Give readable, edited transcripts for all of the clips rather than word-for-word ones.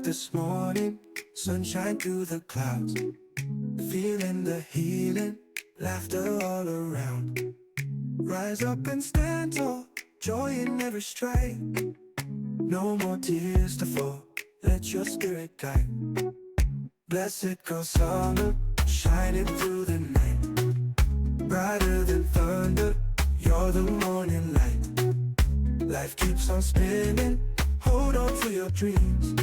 this morning, sunshine through the clouds, feeling the healing, laughter all around. Rise up and stand tall, joy in every stride. No more tears to fall, let your spirit guide. Blessed go summer, shining through the night. Brighter than thunder, you're the morning light. Life keeps on spinning, hold on to your dreams.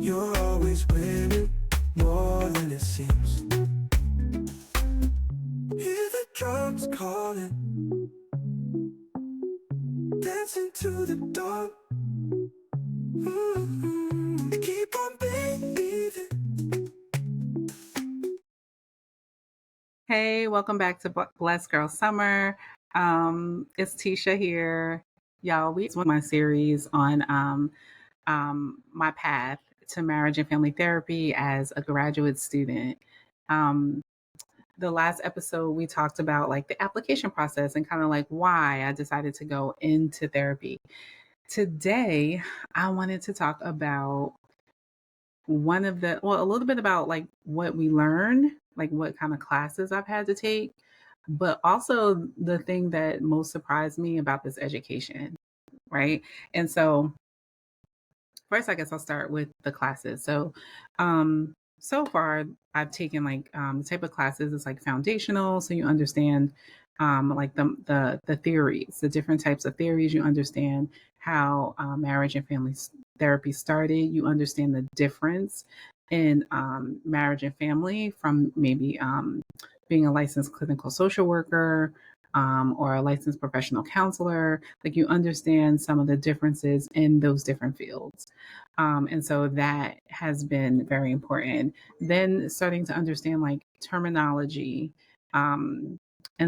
You're always winning, more than it seems. Hear the drums calling, dancing to the dawn. Keep on believing. Hey, welcome back to Blessed Girl Summer. It's Tisha here. Y'all, we one of my series on my path to marriage and family therapy as a graduate student. The last episode we talked about like the application process and kind of like why I decided to go into therapy. Today, I wanted to talk about a little bit about like what we learned, like what kind of classes I've had to take, but also the thing that most surprised me about this education, right? And so first, I guess I'll start with the classes. So far I've taken like the type of classes is like foundational, so you understand like the theories, the different types of theories. You understand how marriage and family therapy started. You understand the difference in marriage and family from maybe being a licensed clinical social worker or a licensed professional counselor. Like you understand some of the differences in those different fields. And so that has been very important. Then starting to understand like terminology. And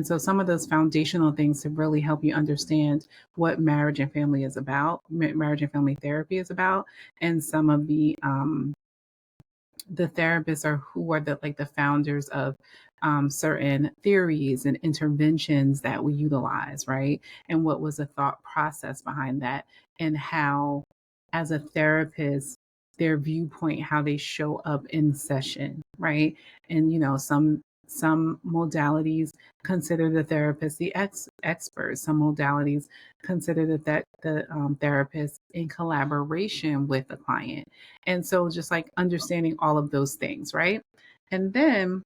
so some of those foundational things to really help you understand what marriage and family is about, marriage and family therapy is about, and some of the therapists are who are the founders of certain theories and interventions that we utilize, right? And what was the thought process behind that, and how, as a therapist, their viewpoint, how they show up in session, right? And some modalities consider the therapist the expert. Some modalities consider the therapist in collaboration with the client. And so just like understanding all of those things, right? And then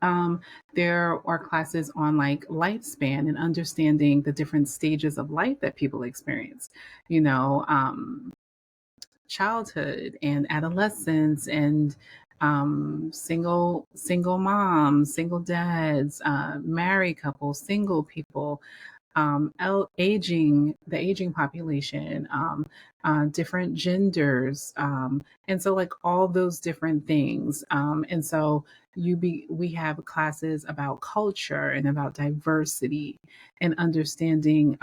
um, there are classes on like lifespan and understanding the different stages of life that people experience, you know, childhood and adolescence and single moms, single dads, married couples, single people, the aging population, different genders, and so like all those different things. And so we have classes about culture and about diversity and understanding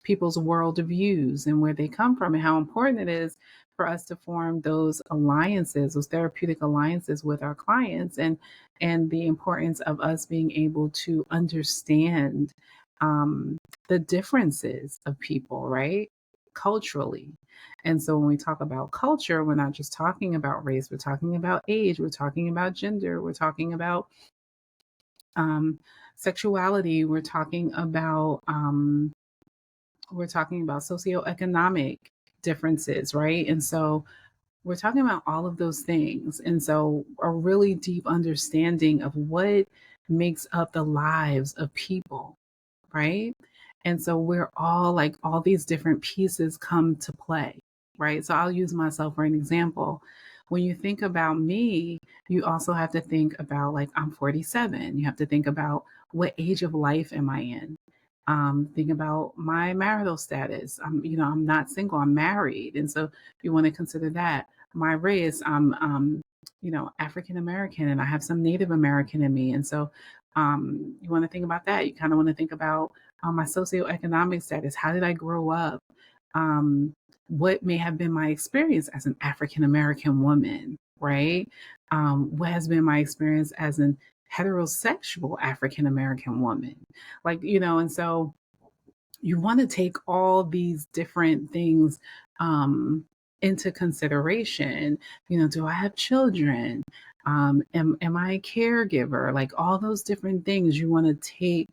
people's worldviews and where they come from and how important it is for us to form those alliances, those therapeutic alliances with our clients, and the importance of us being able to understand the differences of people, right? Culturally. And so when we talk about culture, we're not just talking about race, we're talking about age, we're talking about gender, we're talking about um, sexuality, we're talking about socioeconomic differences, right? And so we're talking about all of those things. And so a really deep understanding of what makes up the lives of people, right? And so we're all like all these different pieces come to play, right? So I'll use myself for an example. When you think about me, you also have to think about like I'm 47. You have to think about what age of life am I in? Think about my marital status. I'm not single, I'm married. And so you want to consider that. My race, I'm African American and I have some Native American in me. And so you want to think about that. You kind of want to think about my socioeconomic status. How did I grow up? Um, what may have been my experience as an African American woman, right? What has been my experience as an heterosexual African American woman? And so you want to take all these different things into consideration. Do I have children? Am I a caregiver? Like all those different things you want to take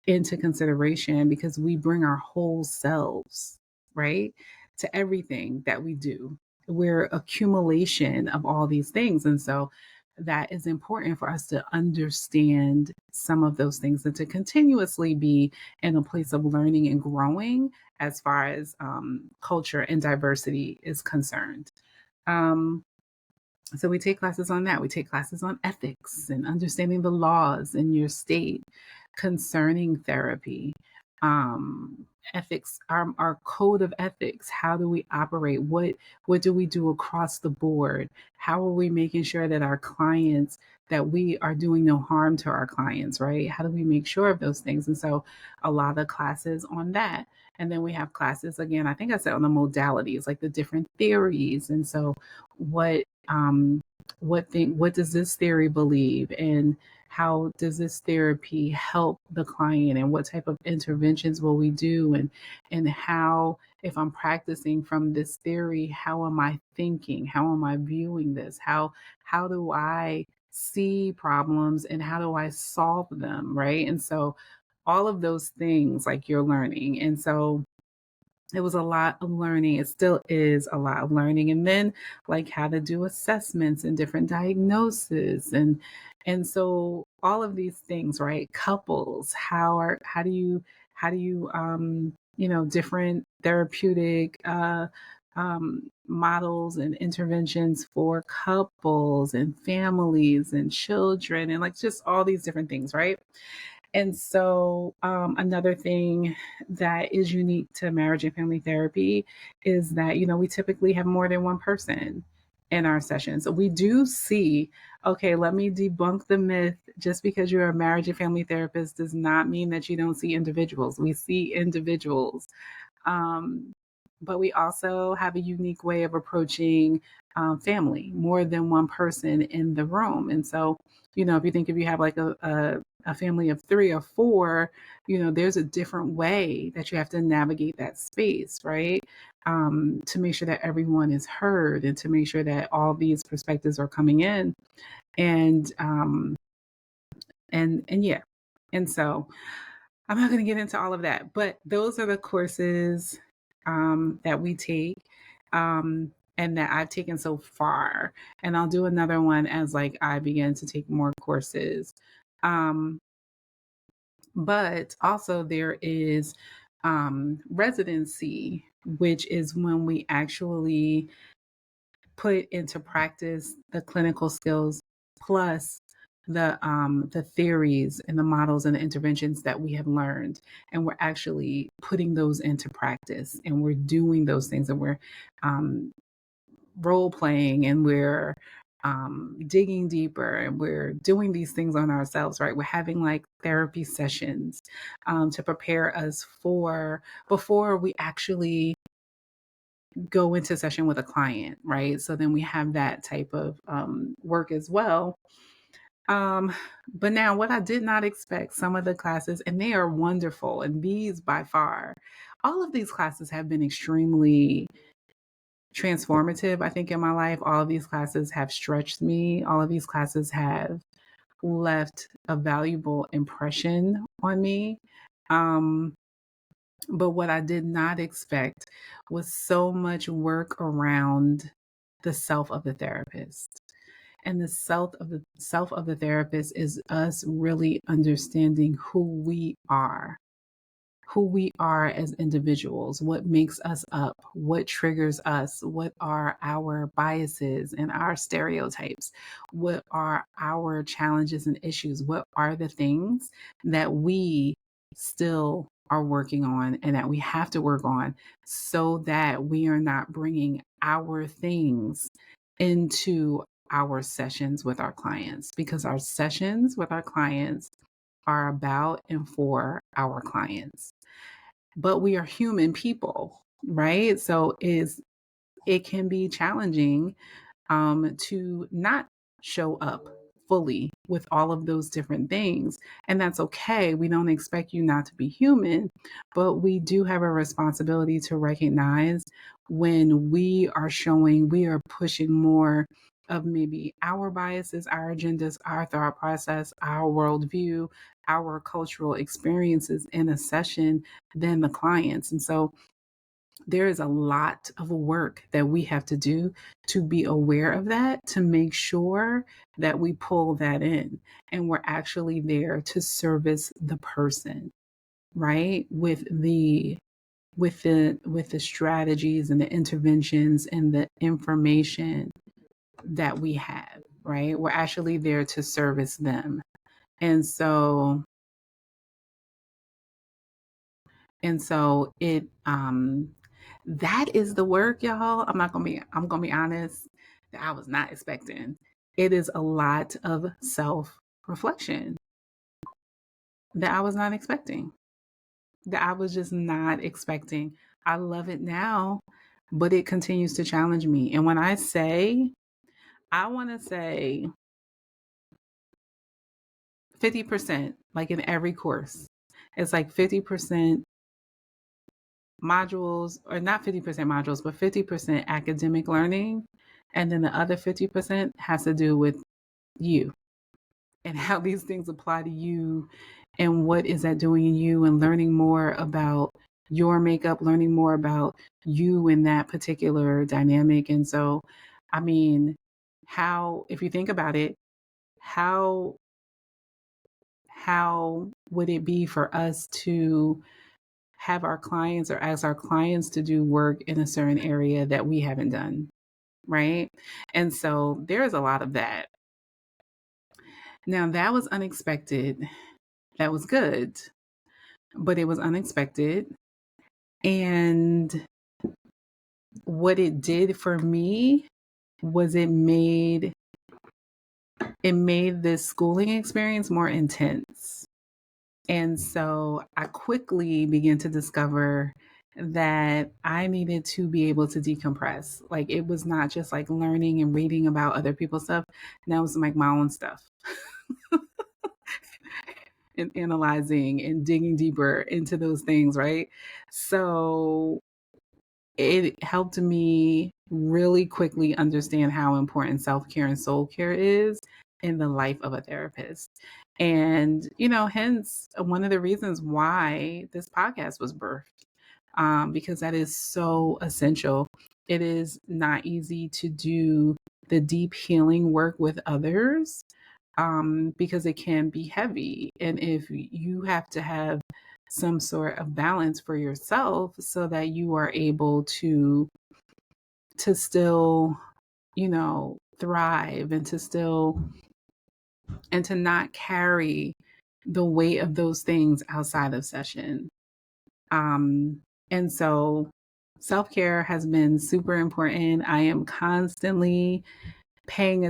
into consideration because we bring our whole selves, right, to everything that we do. We're accumulation of all these things. And so that is important for us to understand some of those things and to continuously be in a place of learning and growing as far as culture and diversity is concerned. Um, so we take classes on that. We take classes on ethics and understanding the laws in your state concerning therapy. Um, Ethics, our code of ethics. How do we operate? What do we do across the board? How are we making sure that our clients, that we are doing no harm to our clients, right? How do we make sure of those things? And so a lot of classes on that. And then we have classes again, I think I said on the modalities, like the different theories. And so what what does this theory believe, and how does this therapy help the client, and what type of interventions will we do, and how, if I'm practicing from this theory, how am I thinking, how am I viewing this, how do I see problems and how do I solve them, right? And so all of those things, like, you're learning. And so it was a lot of learning. It still is a lot of learning. And then, like, how to do assessments and different diagnoses, and so all of these things, right? Couples, how do you different therapeutic models and interventions for couples and families and children, and like just all these different things, right? And so, another thing that is unique to marriage and family therapy is that, we typically have more than one person in our sessions. So we do see, okay, let me debunk the myth. Just because you're a marriage and family therapist does not mean that you don't see individuals. We see individuals. Um, but we also have a unique way of approaching family, more than one person in the room. And so, if you have like a family of three or four, there's a different way that you have to navigate that space, right? To make sure that everyone is heard and to make sure that all these perspectives are coming in. And yeah. And so I'm not going to get into all of that, but those are the courses that we take, and that I've taken so far. And I'll do another one as like I begin to take more courses. Um, but also there is residency, which is when we actually put into practice the clinical skills plus the theories and the models and the interventions that we have learned, and we're actually putting those into practice, and we're doing those things, and we're um, role playing, and we're digging deeper, and we're doing these things on ourselves, right? We're having like therapy sessions to prepare us for before we actually go into session with a client, right? So then we have that type of work as well. Um, but now, what I did not expect, some of the classes, and they are wonderful, and these by far, all of these classes have been extremely transformative, I think, in my life. All of these classes have stretched me. All of these classes have left a valuable impression on me. Um, but what I did not expect was so much work around the self of the therapist. And the self of the therapist is us really understanding who we are as individuals, what makes us up, what triggers us, what are our biases and our stereotypes, what are our challenges and issues, what are the things that we still are working on and that we have to work on so that we are not bringing our things into our sessions with our clients, because our sessions with our clients are about and for our clients. But we are human people, right? So it can be challenging to not show up fully with all of those different things. And that's okay. We don't expect you not to be human, but we do have a responsibility to recognize when we are pushing more of maybe our biases, our agendas, our thought process, our worldview, our cultural experiences in a session than the clients. And so there is a lot of work that we have to do to be aware of that, to make sure that we pull that in and we're actually there to service the person, right? With the strategies and the interventions and the information that we have, right? We're actually there to service them. And so it that is the work, y'all. I'm gonna be honest, that I was not expecting. It is a lot of self-reflection that I was not expecting. That I was just not expecting. I love it now, but it continues to challenge me. And when I say, I want to say 50%, like in every course, it's like 50% modules, or not 50% modules, but 50% academic learning. And then the other 50% has to do with you and how these things apply to you and what is that doing in you, and learning more about your makeup, learning more about you in that particular dynamic. And so, I mean, how, if you think about it, how would it be for us to have our clients or ask our clients to do work in a certain area that we haven't done, right? And so there's a lot of that. Now, that was unexpected. That was good, but it was unexpected. And what it did for me was it made this schooling experience more intense. And so I quickly began to discover that I needed to be able to decompress. Like, it was not just like learning and reading about other people's stuff. Now it's like my own stuff. And analyzing and digging deeper into those things, right? So it helped me really quickly understand how important self-care and soul care is in the life of a therapist. And, hence one of the reasons why this podcast was birthed, because that is so essential. It is not easy to do the deep healing work with others, because it can be heavy. And if you have to have some sort of balance for yourself so that you are able to still, thrive, and to not carry the weight of those things outside of session. And so self-care has been super important. I am constantly paying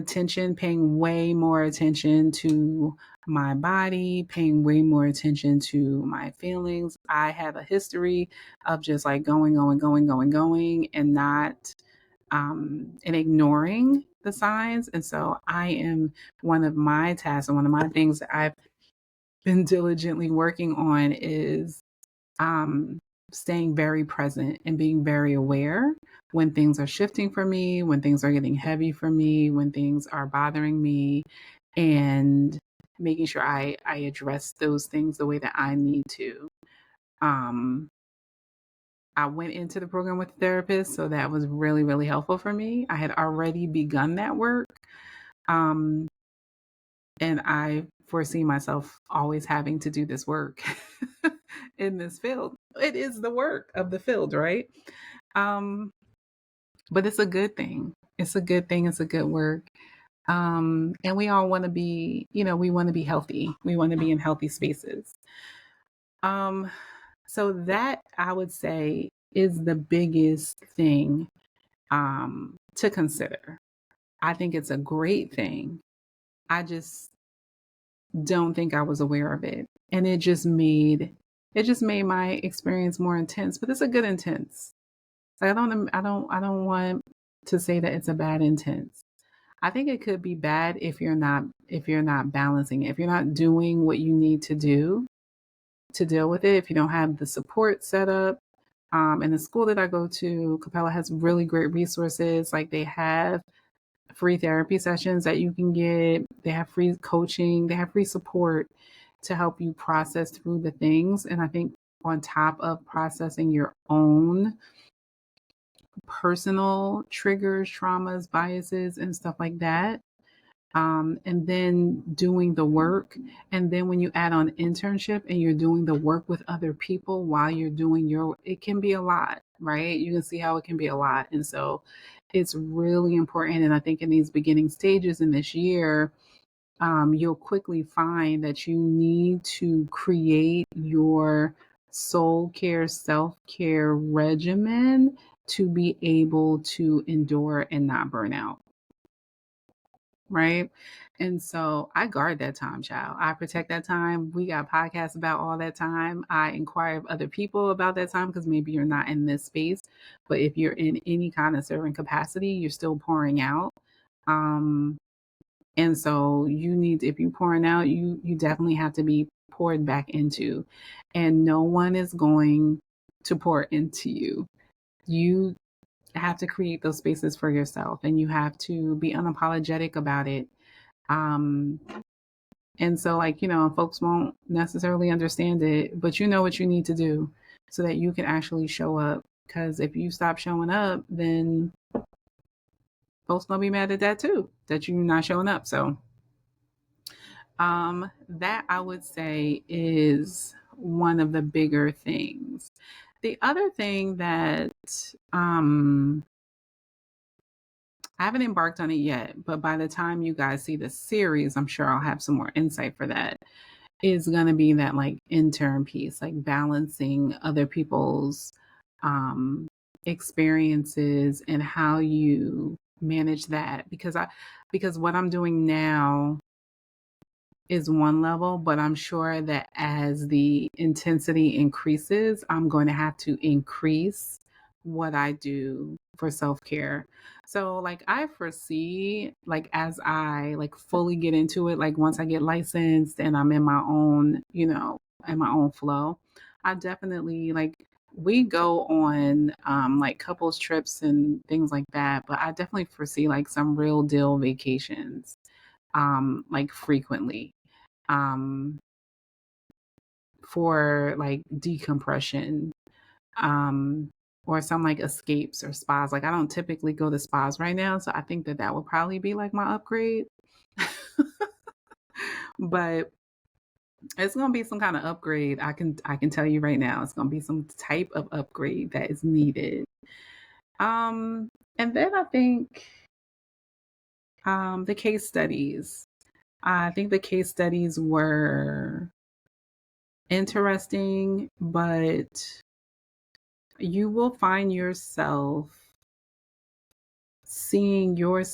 way more attention to my body, paying way more attention to my feelings. I have a history of just like going, and not, and ignoring the signs. And so I am, one of my tasks and one of my things that I've been diligently working on is, staying very present and being very aware when things are shifting for me, when things are getting heavy for me, when things are bothering me, and making sure I address those things the way that I need to. Um, I went into the program with a therapist, so that was really, really helpful for me. I had already begun that work. Um, and I foresee myself always having to do this work in this field. It is the work of the field, right? Um, but it's a good thing. It's a good thing. It's a good work. And we all want to be, we want to be healthy. We want to be in healthy spaces. So that, I would say, is the biggest thing, to consider. I think it's a great thing. I just don't think I was aware of it. And it just made my experience more intense, but it's a good intense. Like, I don't want to say that it's a bad intense. I think it could be bad if you're not balancing it, if you're not doing what you need to do to deal with it, if you don't have the support set up, And the school that I go to, Capella, has really great resources. Like they have free therapy sessions that you can get. They have free coaching. They have free support to help you process through the things. And I think on top of processing your own personal triggers, traumas, biases, and stuff like that, and then doing the work. And then when you add on internship and you're doing the work with other people while you're doing it can be a lot, right? You can see how it can be a lot. And so it's really important. And I think in these beginning stages in this year, you'll quickly find that you need to create your soul care, self care regimen to be able to endure and not burn out. Right. And so I guard that time, child. I protect that time. We got podcasts about all that time. I inquire of other people about that time because maybe you're not in this space, but if you're in any kind of serving capacity, you're still pouring out. Um, and so if you're pouring out, you definitely have to be poured back into, and no one is going to pour into you. You have to create those spaces for yourself, and you have to be unapologetic about it. Um, and so, like, folks won't necessarily understand it, but you know what you need to do so that you can actually show up. Because if you stop showing up, then folks gonna be mad at that too, that you're not showing up. So, that I would say is one of the bigger things. The other thing that I haven't embarked on it yet, but by the time you guys see the series, I'm sure I'll have some more insight for that. Is going to be that like intern piece, like balancing other people's um, experiences and how you manage that. Because what I'm doing now is one level, but I'm sure that as the intensity increases, I'm going to have to increase what I do for self-care. So like I foresee like as I like fully get into it, like once I get licensed and I'm in my own, in my own flow, I definitely like we go on like couples trips and things like that, but I definitely foresee like some real deal vacations like frequently um, for like decompression um, or some like escapes or spas. Like I don't typically go to spas right now, so I think that that would probably be like my upgrade. But it's gonna be some kind of upgrade. I can tell you right now, it's gonna be some type of upgrade that is needed. Um, and then I think the case studies. I think the case studies were interesting, but you will find yourself, seeing your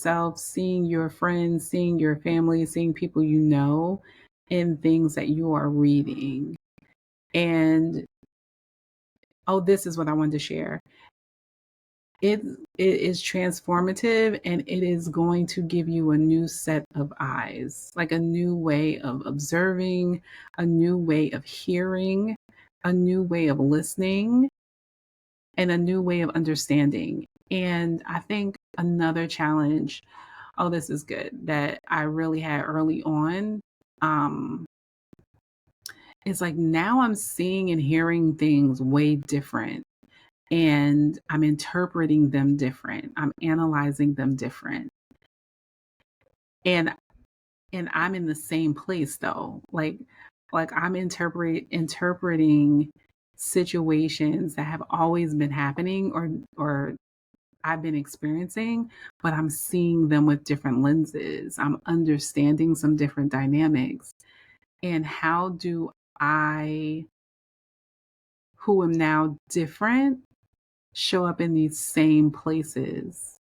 friends, seeing your family, seeing people you know in things that you are reading. And oh, this is what I wanted to share. It is transformative and it is going to give you a new set of eyes, like a new way of observing, a new way of hearing, a new way of listening, and a new way of understanding. And I think another challenge, oh, this is good, that I really had early on, um, is like now I'm seeing and hearing things way different. And I'm interpreting them different. I'm analyzing them different. And I'm in the same place though. Like I'm interpreting situations that have always been happening or I've been experiencing, but I'm seeing them with different lenses. I'm understanding some different dynamics. And how do I, who am now different, show up in these same places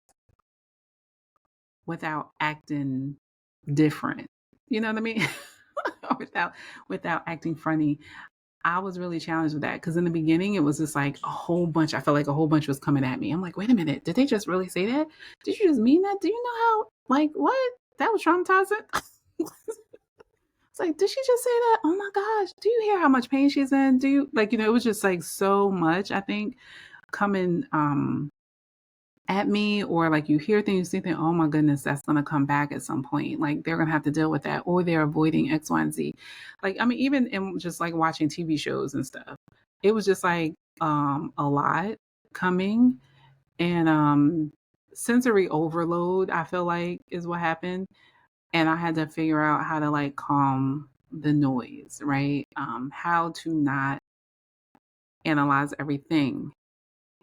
without acting different? You know what I mean? without acting funny. I was really challenged with that because in the beginning it was just like a whole bunch. I felt like a whole bunch was coming at me. I'm like, wait a minute, did they just really say that? Did you just mean that? Do you know how like what? That was traumatizing. It's like, did she just say that? Oh my gosh, do you hear how much pain she's in? Do you like, it was just like so much, I think, coming at me, or like you hear things, you think, oh my goodness, that's gonna come back at some point. Like they're gonna have to deal with that, or they're avoiding X, Y, and Z. Like, I mean, even in just like watching TV shows and stuff, it was just like a lot coming, and sensory overload, I feel like, is what happened. And I had to figure out how to like calm the noise, right? How to not analyze everything,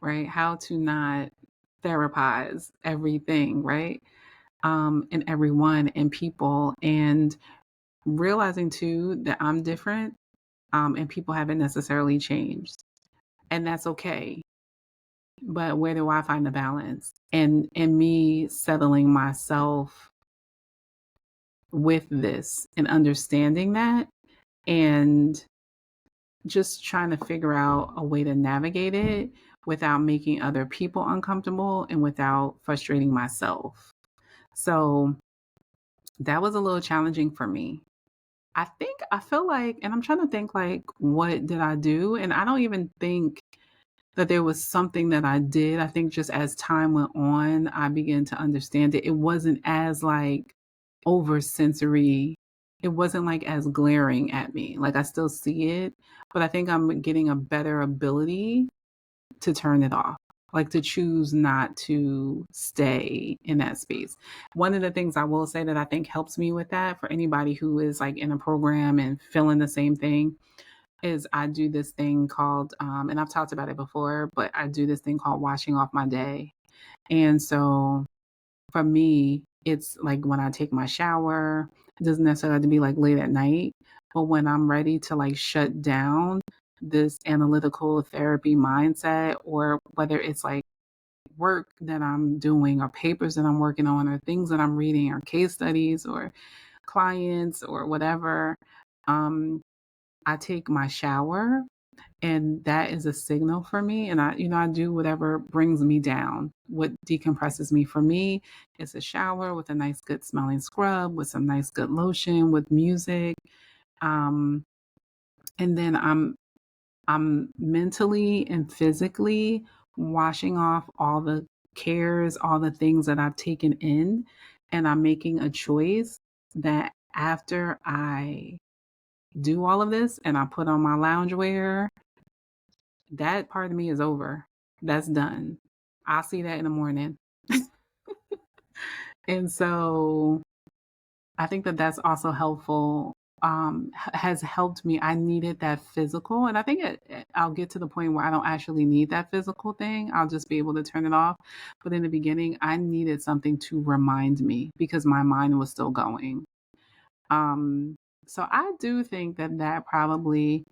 right? How to not therapize everything, right? And everyone and people, and realizing too that I'm different, and people haven't necessarily changed, and that's okay. But where do I find the balance? And me settling myself with this and understanding that, and just trying to figure out a way to navigate it without making other people uncomfortable and without frustrating myself. So that was a little challenging for me. I feel like, and I'm trying to think like, what did I do? And I don't even think that there was something that I did. I think just as time went on, I began to understand it. It wasn't as like over sensory. It wasn't like as glaring at me. Like I still see it, but I think I'm getting a better ability to turn it off, like to choose not to stay in that space. One of the things I will say that I think helps me with that, for anybody who is like in a program and feeling the same thing, is I do this thing called, and I've talked about it before, but I do this thing called washing off my day. And so for me, it's like when I take my shower, it doesn't necessarily have to be like late at night, but when I'm ready to like shut down this analytical therapy mindset, or whether it's like work that I'm doing, or papers that I'm working on, or things that I'm reading, or case studies, or clients, or whatever, um, I take my shower, and that is a signal for me. And I do whatever brings me down, what decompresses me. For me, it's a shower with a nice, good smelling scrub, with some nice, good lotion, with music. Um, and then I'm mentally and physically washing off all the cares, all the things that I've taken in, and I'm making a choice that after I do all of this and I put on my loungewear, that part of me is over. That's done. I'll see that in the morning. And so I think that that's also helpful. Has helped me. I needed that physical, and I think I'll get to the point where I don't actually need that physical thing. I'll just be able to turn it off. But in the beginning, I needed something to remind me because my mind was still going. Um, so I do think that that probably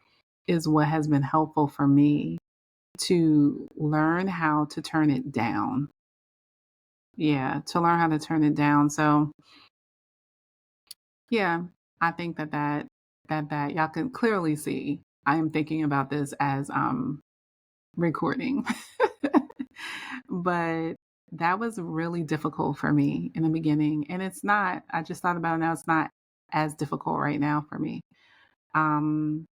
is what has been helpful for me, to learn how to turn it down. Yeah, to learn how to turn it down. So, yeah, I think that y'all can clearly see I am thinking about this as recording. But that was really difficult for me in the beginning, and it's not, I just thought about it now, it's not as difficult right now for me. Um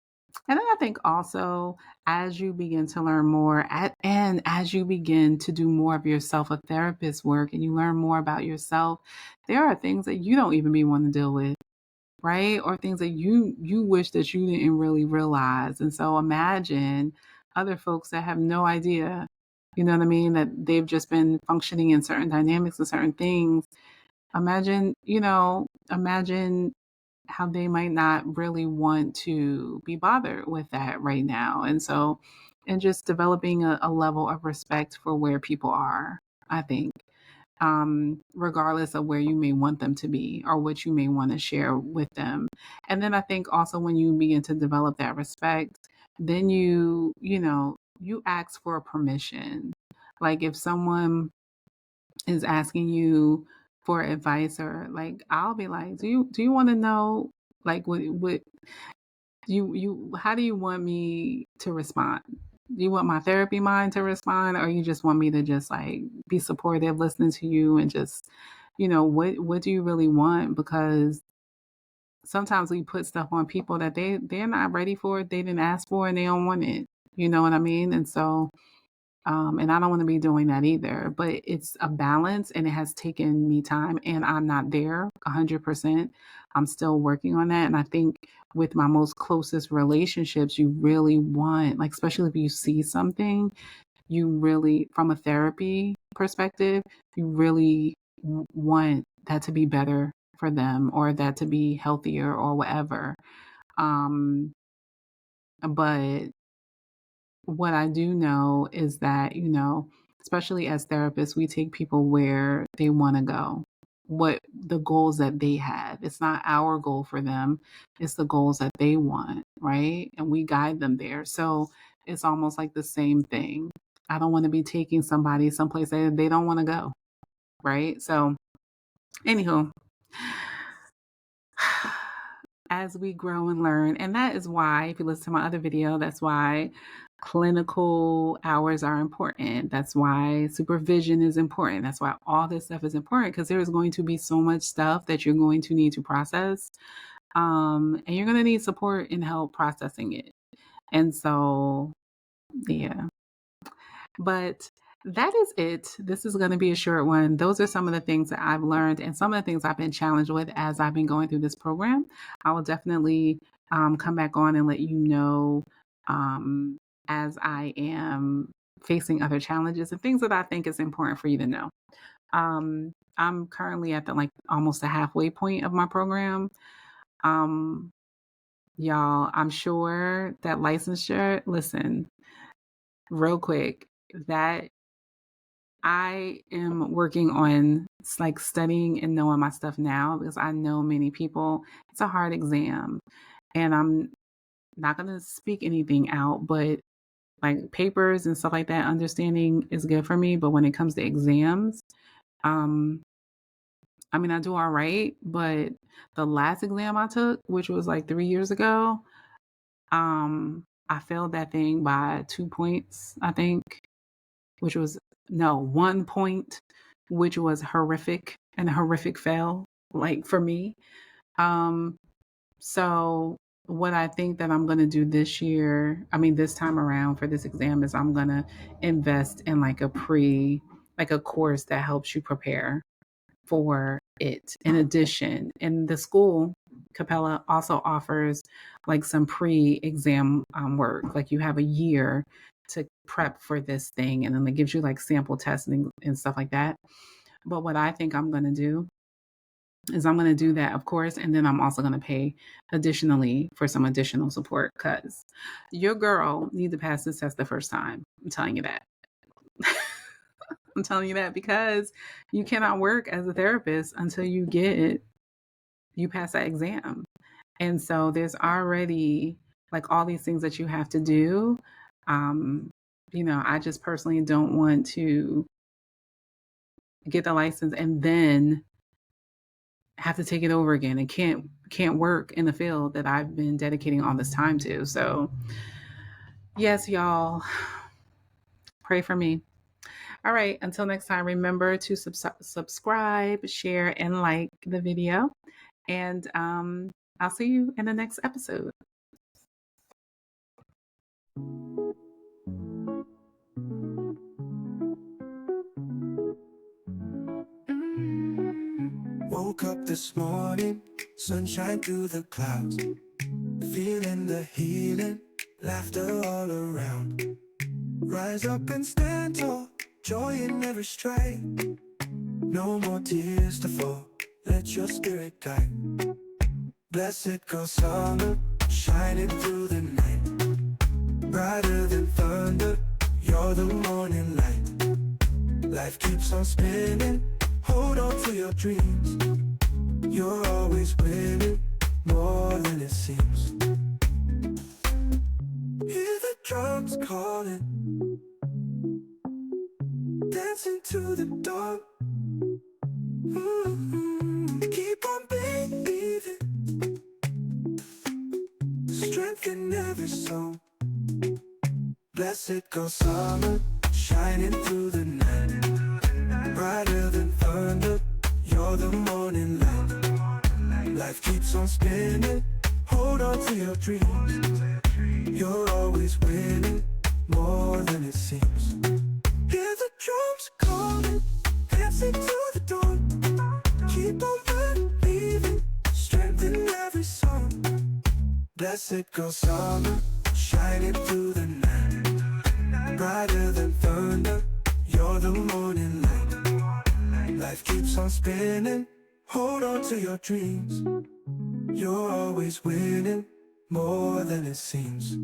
And then I think also, as you begin to learn more, and as you begin to do more of yourself a therapist work, and you learn more about yourself, there are things that you don't even be wanting to deal with, right? Or things that you wish that you didn't really realize. And so imagine other folks that have no idea, you know what I mean, that they've just been functioning in certain dynamics and certain things. Imagine, imagine how they might not really want to be bothered with that right now. And so, and just developing a level of respect for where people are, I think, regardless of where you may want them to be or what you may want to share with them. And then I think also, when you begin to develop that respect, then you ask for permission. Like if someone is asking you for advice, or like I'll be like, do you want to know, like what you how do you want me to respond? Do you want my therapy mind to respond, or you just want me to just like be supportive, listening to you, and just what do you really want? Because sometimes we put stuff on people that they're not ready for it, they didn't ask for it, and they don't want it. You know what I mean? And so, and I don't want to be doing that either. But it's a balance, and it has taken me time, and I'm not there 100%. I'm still working on that, and I think with my most closest relationships, you really want, like, especially if you see something, you really, from a therapy perspective, you really want that to be better for them or that to be healthier or whatever. Um, but what I do know is that, especially as therapists, we take people where they want to go, what the goals that they have. It's not our goal for them, it's the goals that they want, right? And we guide them there. So it's almost like the same thing. I don't want to be taking somebody someplace that they don't want to go, right? So, anywho, as we grow and learn. And that is why, if you listen to my other video, that's why clinical hours are important. That's why supervision is important. That's why all this stuff is important, because there is going to be so much stuff that you're going to need to process. And you're going to need support and help processing it. And so, yeah. But that is it. This is going to be a short one. Those are some of the things that I've learned and some of the things I've been challenged with as I've been going through this program. I will definitely come back on and let you know as I am facing other challenges and things that I think is important for you to know. I'm currently at the almost the halfway point of my program. Y'all, I'm sure that licensure, listen, real quick, that I am working on studying and knowing my stuff now, because I know many people, it's a hard exam, and I'm not going to speak anything out, but like papers and stuff like that, understanding is good for me. But when it comes to exams, um, I mean, I do all right, but the last exam I took, which was like 3 years ago, I failed that thing by 2 points, I think, which was no 1 point, which was horrific and a horrific fail, like for me. Um, so what I think that I'm gonna do this year, I mean this time around for this exam, is I'm gonna invest in like a course that helps you prepare for it. In addition, in the school, Capella also offers like some pre-exam work. Like you have a year to prep for this thing, and then it gives you like sample testing and stuff like that. But what I think I'm going to do is I'm going to do that, of course, and then I'm also going to pay additionally for some additional support, because your girl needs to pass this test the first time. I'm telling you that. I'm telling you that because you cannot work as a therapist until you pass that exam. And so there's already like all these things that you have to do. I just personally don't want to get the license and then have to take it over again and can't work in the field that I've been dedicating all this time to. So yes, y'all, pray for me. All right, until next time, remember to subscribe, share, and like the video. And I'll see you in the next episode. Woke up this morning, sunshine through the clouds, feeling the healing, laughter all around. Rise up and stand tall, joy in every stride. No more tears to fall, let your spirit guide. Blessed go summer, shining through the night. Brighter than thunder, you're the morning light. Life keeps on spinning, hold on to your dreams. You're always winning, more than it seems. Hear the drums calling, dancing to the dawn. Keep on believing, strength in every song. Blessed go summer, shining through the night. Brighter than thunder, you're the morning light. Life keeps on spinning, hold on to your dreams. You're always winning, more than it seems. Hear the drums calling, dancing to the dawn. Keep on believing, strength in every song. Blessed girl summer, shining through the night. Brighter than thunder, you're the morning light. Life keeps on spinning, hold on to your dreams. You're always winning, more than it seems.